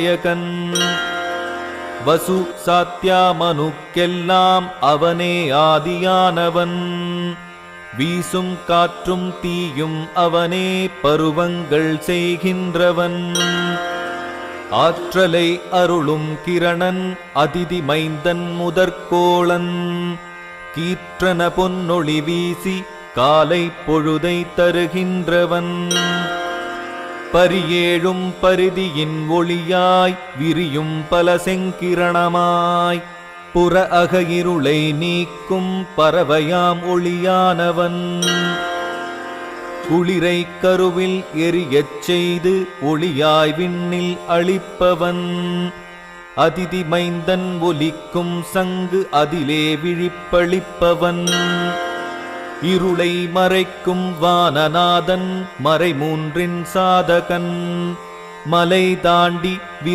நாயகன் வசு சாத்யாமனுக்கெல்லாம் அவனே ஆதியானவன். வீசும் காற்றும் தீயும் அவனே பருவங்கள் செய்கின்றவன். ஆற்றலை அருளும் கிரணன் அதிதி மைந்தன் முதற்கோளன். கீற்றன பொன்னொளி வீசி காலை பொழுதை தருகின்றவன். பரியேழும் பரிதியின் ஒளியாய் விரியும் பல செங்கிரணமாய் புற அக இருளை நீக்கும் பறவையாம் ஒளியானவன். குளிரை கருவில் எரியச் செய்து ஒளியாய் விண்ணில் அளிப்பவன். அதிதி மைந்தன் ஒலிக்கும் சங்கு அதிலே விழிப்பளிப்பவன். இருளை மறைக்கும் வானநாதன் மறைமூன்றின் சாதகன். மலை தாண்டி